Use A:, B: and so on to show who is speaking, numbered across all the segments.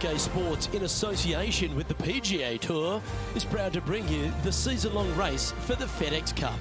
A: PGA Sports, in association with the PGA Tour, is proud to bring you the season-long race for the FedEx Cup.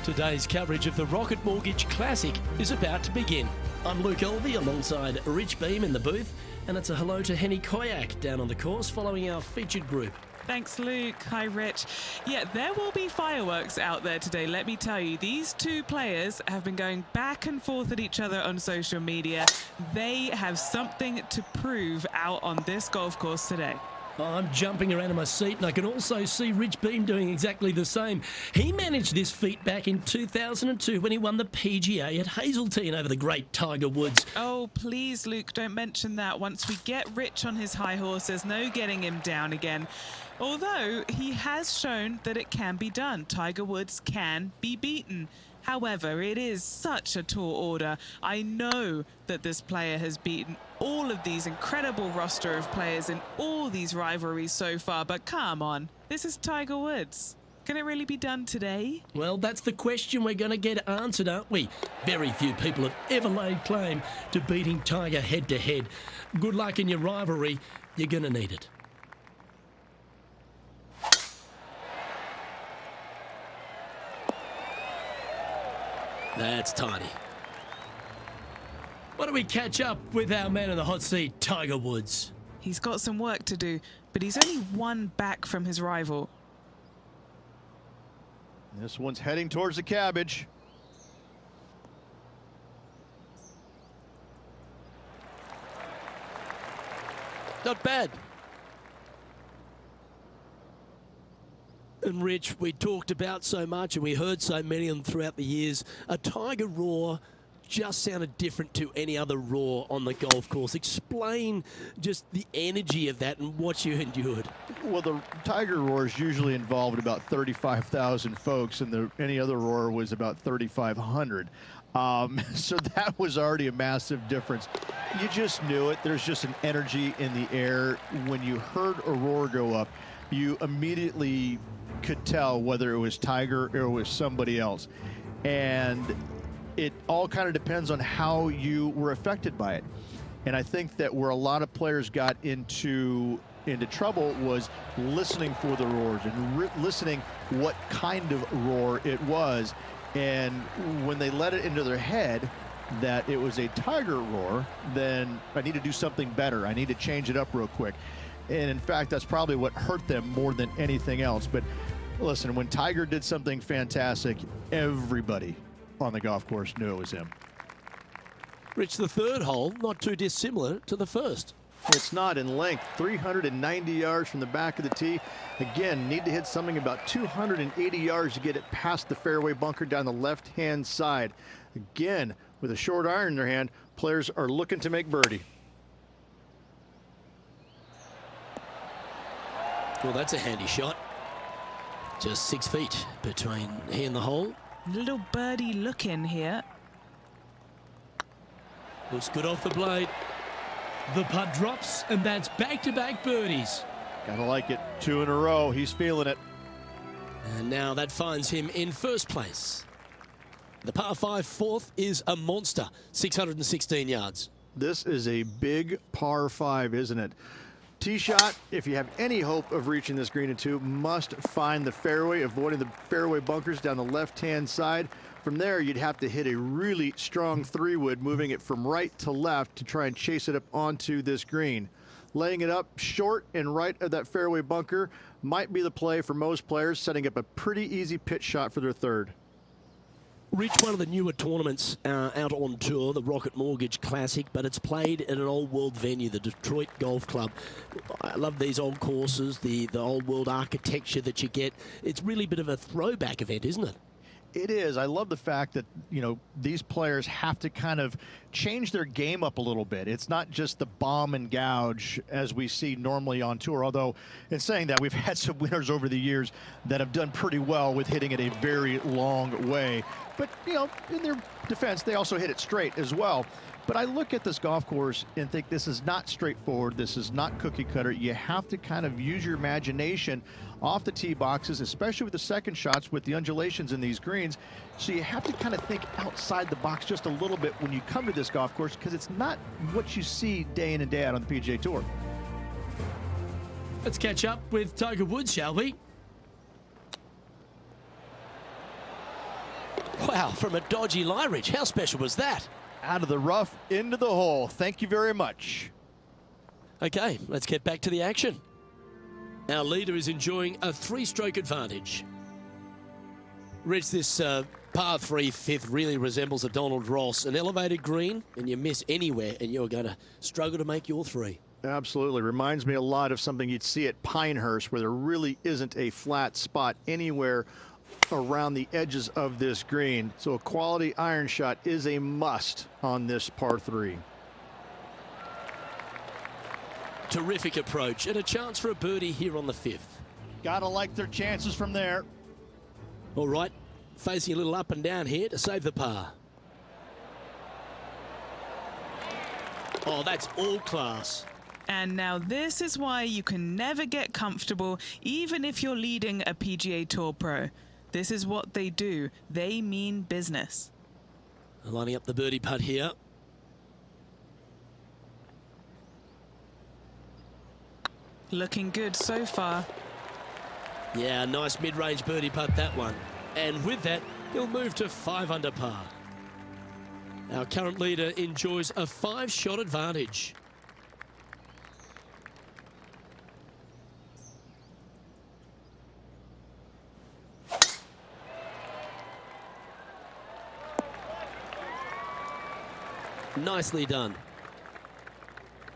A: Today's coverage of the Rocket Mortgage Classic is about to begin. I'm Luke Elvey alongside Rich Beam in the booth, and it's a hello to Henny Koyak down on the course following our featured group.
B: Thanks, Luke. Hi, Rich. Yeah, there will be fireworks out there today, let me tell you. These two players have been going back and forth at each other on social media. They have something to prove out on this golf course today.
A: I'm jumping around in my seat, and I can also see Rich Beam doing exactly the same. He managed this feat back in 2002 when he won the PGA at Hazeltine over the great Tiger Woods.
B: Oh, please, Luke, don't mention that. Once we get Rich on his high horse, there's no getting him down again. Although he has shown that it can be done. Tiger Woods can be beaten. However, it is such a tall order. I know that this player has beaten all of these incredible roster of players in all these rivalries so far, but come on, this is Tiger Woods. Can it really be done today?
A: Well, that's the question we're going to get answered, aren't we? Very few people have ever laid claim to beating Tiger head-to-head. Good luck in your rivalry. You're going to need it. That's tidy. Why don't we catch up with our man in the hot seat, Tiger Woods?
B: He's got some work to do, but he's only one back from his rival.
C: This one's heading towards the cabbage.
A: Not bad. And Rich, we talked about so much and we heard so many of them throughout the years. A Tiger roar just sounded different to any other roar on the golf course. Explain just the energy of that and what you endured.
C: Well, the Tiger roar is usually involved about 35,000 folks, and any other roar was about 3,500. So that was already a massive difference. You just knew it. There's just an energy in the air. When you heard a roar go up, you immediately could tell whether it was Tiger or it was somebody else. And it all kind of depends on how you were affected by it. And I think that where a lot of players got into trouble was listening for the roars and listening what kind of roar it was. And when they let it into their head that it was a Tiger roar, then I need to do something better. I need to change it up real quick. And in fact, that's probably what hurt them more than anything else. But listen, when Tiger did something fantastic, everybody on the golf course knew it was him.
A: Rich, the third hole, not too dissimilar to the first.
C: It's not in length, 390 yards from the back of the tee. Again, need to hit something about 280 yards to get it past the fairway bunker down the left-hand side. Again, with a short iron in their hand, players are looking to make birdie.
A: Well, that's a handy shot. Just 6 feet between he and the hole.
B: Little birdie look in here.
A: Looks good off the blade. The putt drops, and that's back-to-back birdies.
C: Gotta like it. 2 in a row. He's feeling it.
A: And now that finds him in first place. The par 5 fourth is a monster, 616 yards.
C: This is a big par 5, isn't it? Tee shot, if you have any hope of reaching this green in 2, must find the fairway, avoiding the fairway bunkers down the left-hand side. From there, you'd have to hit a really strong 3-wood, moving it from right to left to try and chase it up onto this green. Laying it up short and right of that fairway bunker might be the play for most players, setting up a pretty easy pitch shot for their third.
A: Rich, one of the newer tournaments out on tour, the Rocket Mortgage Classic, but it's played at an old world venue, the Detroit Golf Club. I love these old courses, the old world architecture that you get. It's really a bit of a throwback event, isn't it?
C: It is. I love the fact that, you know, these players have to kind of change their game up a little bit. It's not just the bomb and gouge as we see normally on tour, although in saying that, we've had some winners over the years that have done pretty well with hitting it a very long way. But, you know, in their defense, they also hit it straight as well. But I look at this golf course and think this is not straightforward. This is not cookie cutter. You have to kind of use your imagination off the tee boxes, especially with the second shots with the undulations in these greens. So you have to kind of think outside the box just a little bit when you come to this golf course, because it's not what you see day in and day out on the PGA Tour.
A: Let's catch up with Tiger Woods, shall we? Wow, from a dodgy lie, Rich. How special was that?
C: Out of the rough, into the hole. Thank you very much.
A: Okay, let's get back to the action. Our leader is enjoying a 3-stroke advantage. Rich, this par 3 fifth really resembles a Donald Ross, an elevated green, and you miss anywhere, and you're going to struggle to make your 3.
C: Absolutely. Reminds me a lot of something you'd see at Pinehurst, where there really isn't a flat spot anywhere around the edges of this green. So a quality iron shot is a must on this par 3.
A: Terrific approach and a chance for a birdie here on the 5th.
C: Gotta like their chances from there.
A: All right, facing a little up and down here to save the par. Oh, that's all class.
B: And now this is why you can never get comfortable, even if you're leading a PGA Tour pro. This is what they do. They mean business.
A: Lining up the birdie putt here.
B: Looking good so far.
A: Yeah, nice mid-range birdie putt, that one. And with that, he'll move to 5 under par. Our current leader enjoys a 5-shot advantage. Nicely done.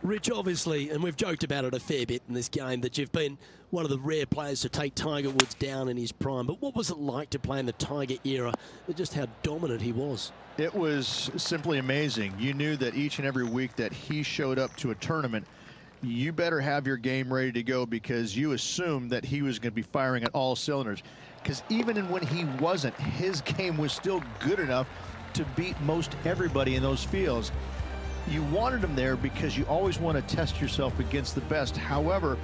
A: Rich, obviously, and we've joked about it a fair bit in this game, that you've been one of the rare players to take Tiger Woods down in his prime. But what was it like to play in the Tiger era, and just how dominant he was?
C: It was simply amazing. You knew that each and every week that he showed up to a tournament, you better have your game ready to go, because you assumed that he was going to be firing at all cylinders. Because even when he wasn't, his game was still good enough to beat most everybody in those fields. You wanted him there because you always want to test yourself against the best. However,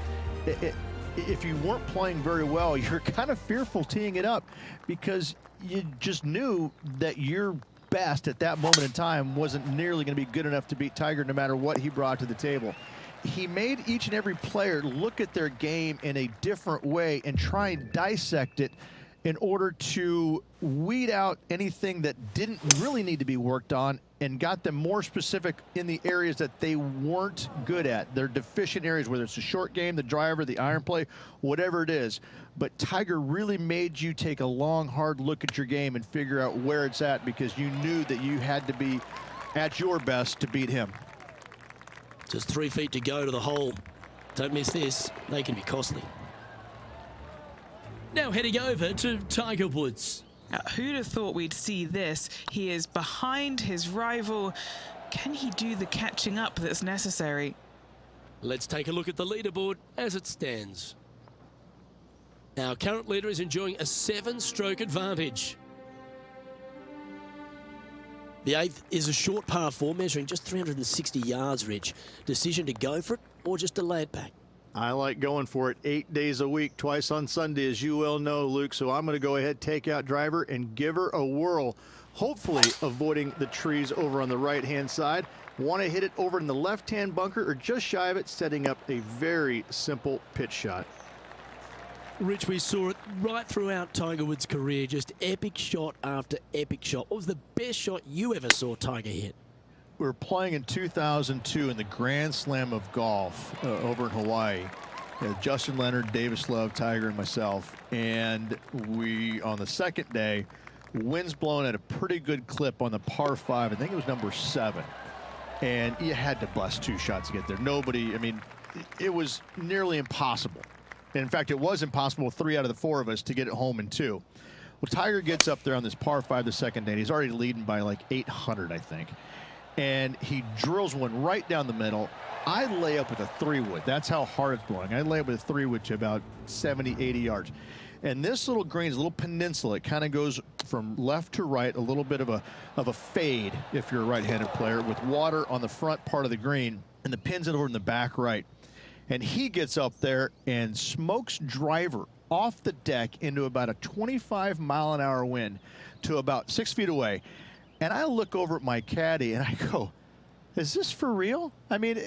C: if you weren't playing very well, you're kind of fearful teeing it up, because you just knew that your best at that moment in time wasn't nearly going to be good enough to beat Tiger, no matter what he brought to the table. He made each and every player look at their game in a different way and try and dissect it in order to weed out anything that didn't really need to be worked on, and got them more specific in the areas that they weren't good at, their deficient areas, whether it's the short game, the driver, the iron play, whatever it is. But Tiger really made you take a long, hard look at your game and figure out where it's at, because you knew that you had to be at your best to beat him.
A: Just 3 feet to go to the hole. Don't miss this. They can be costly. Now heading over to Tiger Woods.
B: Now, who'd have thought we'd see this? He is behind his rival. Can he do the catching up that's necessary?
A: Let's take a look at the leaderboard as it stands. Our current leader is enjoying a 7-stroke advantage. The 8th is a short par 4, measuring just 360 yards, Rich. Decision to go for it or just delay it back?
C: I like going for it 8 days a week, twice on Sunday, as you well know, Luke. So I'm going to go ahead, take out driver, and give her a whirl. Hopefully avoiding the trees over on the right-hand side. Want to hit it over in the left-hand bunker or just shy of it, setting up a very simple pitch shot.
A: Rich, we saw it right throughout Tiger Woods' career, just epic shot after epic shot. What was the best shot you ever saw Tiger hit?
C: We were playing in 2002 in the Grand Slam of golf over in Hawaii. Justin Leonard, Davis Love, Tiger, and myself. And we, on the second day, wind's blowing at a pretty good clip on the par 5. I think it was number 7. And you had to bust 2 shots to get there. Nobody, I mean, it was nearly impossible. And in fact, it was impossible with 3 out of the 4 of us to get it home in 2. Well, Tiger gets up there on this par 5 the second day. And he's already leading by like 800, I think. And he drills one right down the middle. I lay up with a 3-wood. That's how hard it's blowing. I lay up with a 3-wood to about 70, 80 yards. And this little green is a little peninsula. It kind of goes from left to right, a little bit of a fade if you're a right-handed player, with water on the front part of the green, and the pin's over in the back right. And he gets up there and smokes driver off the deck into about a 25-mile-an-hour wind to about 6 feet away. And I look over at my caddy and I go, is this for real? I mean,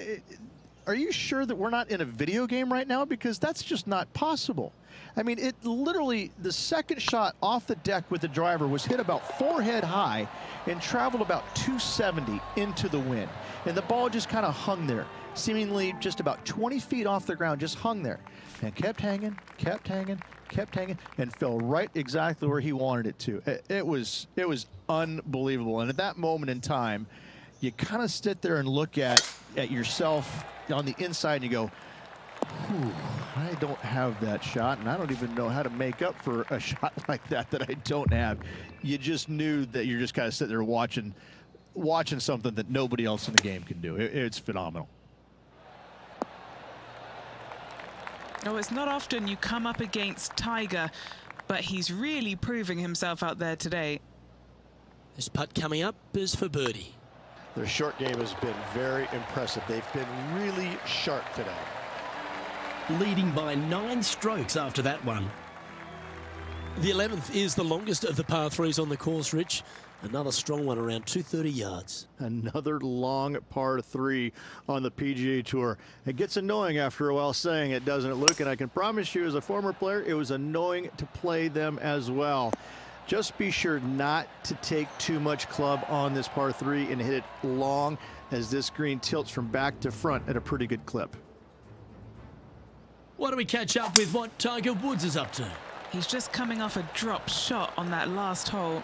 C: are you sure that we're not in a video game right now? Because that's just not possible. I mean, it literally, the second shot off the deck with the driver was hit about forehead high and traveled about 270 into the wind. And the ball just kind of hung there, seemingly just about 20 feet off the ground, just hung there and kept hanging, and fell right exactly where he wanted it to. It was unbelievable. And at that moment in time, you kind of sit there and look at yourself on the inside and you go, I don't have that shot, and I don't even know how to make up for a shot like that I don't have. You just knew that you're just kind of sitting there watching something that nobody else in the game can do. It's phenomenal.
B: Oh, it's not often you come up against Tiger, but he's really proving himself out there today.
A: This putt coming up is for birdie.
D: Their short game has been very impressive. They've been really sharp today.
A: Leading by 9 strokes after that one. The 11th is the longest of the par 3s on the course, Rich. Another strong one around 230 yards.
C: Another long par 3 on the PGA Tour. It gets annoying after a while saying it, doesn't it, Luke? And I can promise you as a former player, it was annoying to play them as well. Just be sure not to take too much club on this par 3 and hit it long, as this green tilts from back to front at a pretty good clip.
A: Why don't we catch up with what Tiger Woods is up to?
B: He's just coming off a drop shot on that last hole.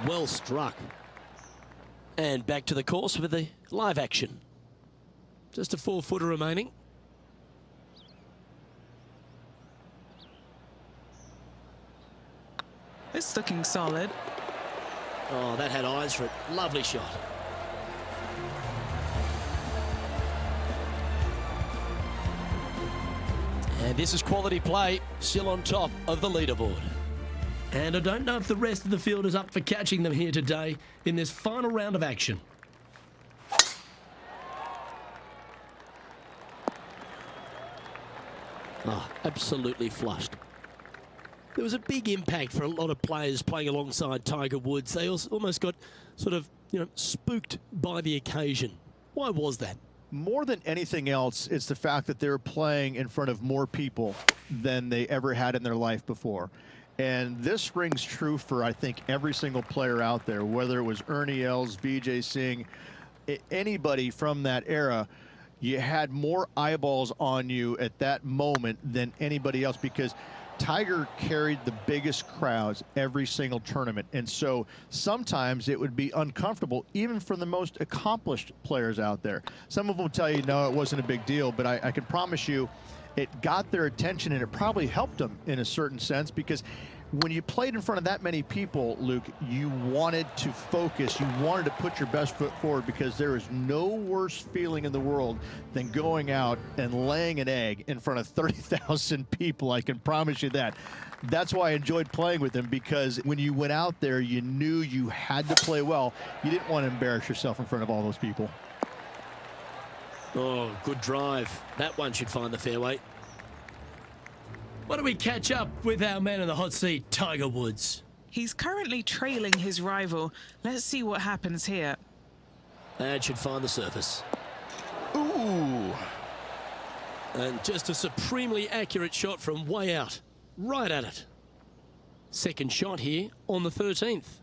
A: Well struck. And back to the course for the live action. Just a 4-footer remaining.
B: It's looking solid.
A: Oh, that had eyes for it. Lovely shot. And this is quality play, still on top of the leaderboard. And I don't know if the rest of the field is up for catching them here today in this final round of action. Oh, absolutely flushed. There was a big impact for a lot of players playing alongside Tiger Woods. They almost got sort of, spooked by the occasion. Why was that?
C: More than anything else, it's the fact that they're playing in front of more people than they ever had in their life before. And this rings true for, I think, every single player out there, whether it was Ernie Els, Vijay Singh, anybody from that era. You had more eyeballs on you at that moment than anybody else, because Tiger carried the biggest crowds every single tournament. And so sometimes it would be uncomfortable, even for the most accomplished players out there. Some of them will tell you, no, it wasn't a big deal, but I can promise you it got their attention, and it probably helped them in a certain sense, because when you played in front of that many people, Luke, you wanted to focus. You wanted to put your best foot forward, because there is no worse feeling in the world than going out and laying an egg in front of 30,000 people. I can promise you that. That's why I enjoyed playing with him, because when you went out there, you knew you had to play well. You didn't want to embarrass yourself in front of all those people.
A: Oh, good drive. That one should find the fairway. Why don't we catch up with our man in the hot seat, Tiger Woods?
B: He's currently trailing his rival. Let's see what happens here.
A: That should find the surface.
C: Ooh.
A: And just a supremely accurate shot from way out. Right at it. Second shot here on the 13th.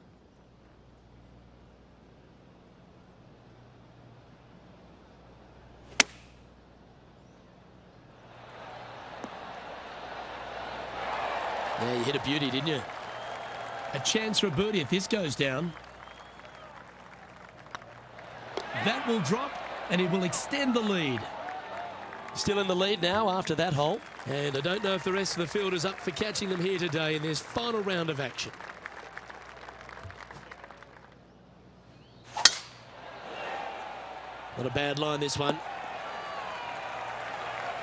A: Yeah, you hit a beauty, didn't you? A chance for a birdie if this goes down. That will drop, and it will extend the lead. Still in the lead now after that hole. And I don't know if the rest of the field is up for catching them here today in this final round of action. Not a bad line, this one.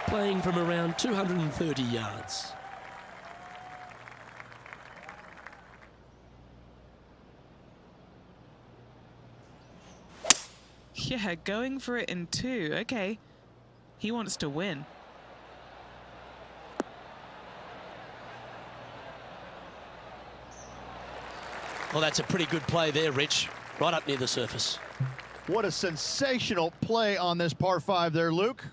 A: Playing from around 230 yards.
B: Yeah, going for it in 2. Okay. He wants to win.
A: Well, that's a pretty good play there, Rich. Right up near the surface.
C: What a sensational play on this par 5 there, Luke.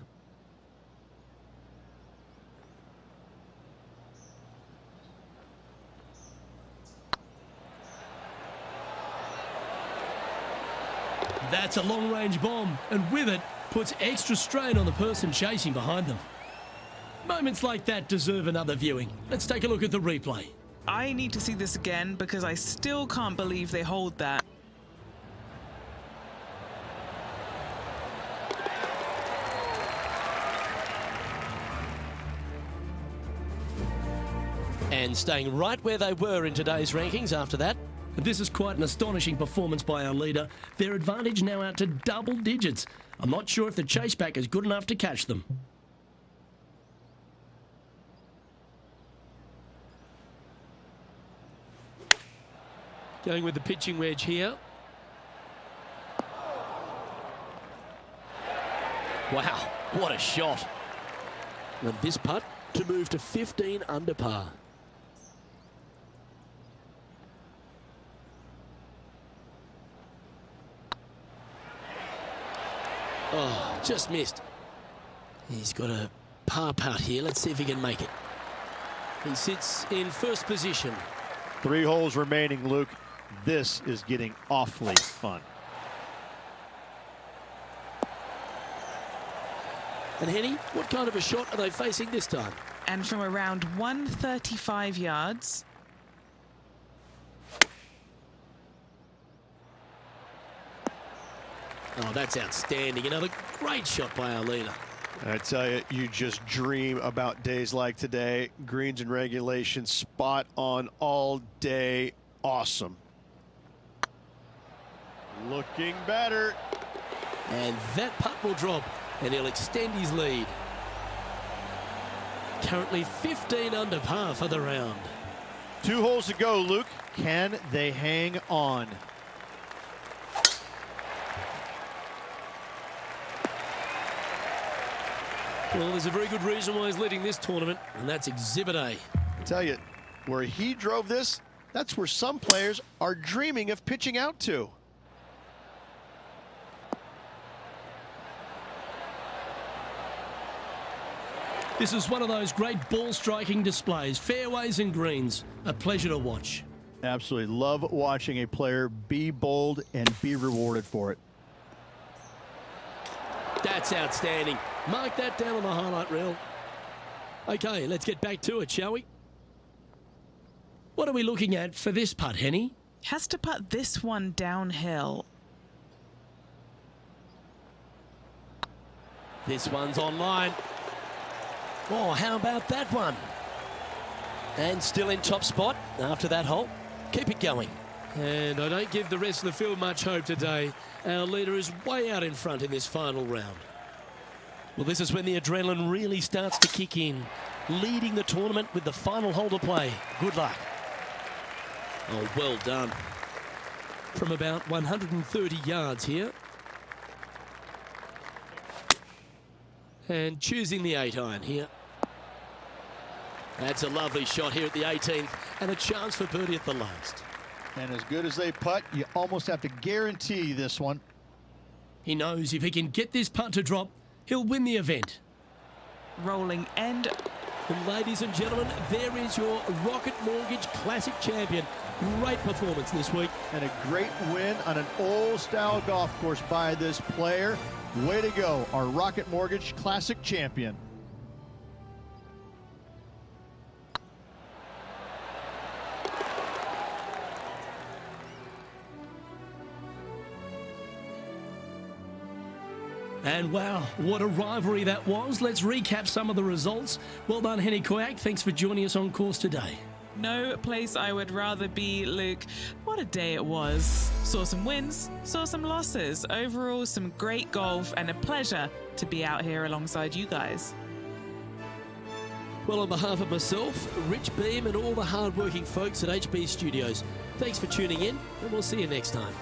A: That's a long-range bomb, and with it, puts extra strain on the person chasing behind them. Moments like that deserve another viewing. Let's take a look at the replay.
B: I need to see this again because I still can't believe they hold that.
A: And staying right where they were in today's rankings after that. This is quite an astonishing performance by our leader. Their advantage now out to double digits. I'm not sure if the chase back is good enough to catch them. Going with the pitching wedge here. Wow, what a shot. And this putt to move to 15 under par. Oh, just missed. He's got a par putt here. Let's see if he can make it. He sits in first position.
D: 3 holes remaining, Luke. This is getting awfully fun.
A: And Henny, what kind of a shot are they facing this time?
B: And from around 135 yards.
A: Oh, that's outstanding. Another great shot by our leader.
D: I tell you, you just dream about days like today. Greens and regulation, spot on all day. Awesome. Looking better.
A: And that putt will drop, and he'll extend his lead. Currently 15 under par for the round.
D: 2 holes to go, Luke.
C: Can they hang on?
A: Well, there's a very good reason why he's leading this tournament, and that's Exhibit A.
D: I tell you, where he drove this, that's where some players are dreaming of pitching out to.
A: This is one of those great ball striking displays, fairways and greens. A pleasure to watch.
C: Absolutely love watching a player be bold and be rewarded for it.
A: That's outstanding. Mark that down on the highlight reel. Okay, let's get back to it, shall we? What are we looking at for this putt, Henny?
B: Has to putt this one downhill.
A: This one's online. Oh, how about that one? And still in top spot after that hole. Keep it going. And I don't give the rest of the field much hope today. Our leader is way out in front in this final round. Well, this is when the adrenaline really starts to kick in. Leading the tournament with the final hole to play. Good luck. Oh, well done. From about 130 yards here. And choosing the 8-iron here. That's a lovely shot here at the 18th, and a chance for birdie at the last.
C: And as good as they putt, you almost have to guarantee this one.
A: He knows if he can get this putt to drop, he'll win the event.
B: Rolling end.
A: And ladies and gentlemen, there is your Rocket Mortgage Classic champion. Great performance this week.
C: And a great win on an old-style golf course by this player. Way to go, our Rocket Mortgage Classic champion.
A: And wow, what a rivalry that was. Let's recap some of the results. Well done, Henny Koyak. Thanks for joining us on course today.
B: No place I would rather be, Luke. What a day it was. Saw some wins, saw some losses. Overall, some great golf and a pleasure to be out here alongside you guys.
A: Well, on behalf of myself, Rich Beam, and all the hard-working folks at HB Studios, thanks for tuning in, and we'll see you next time.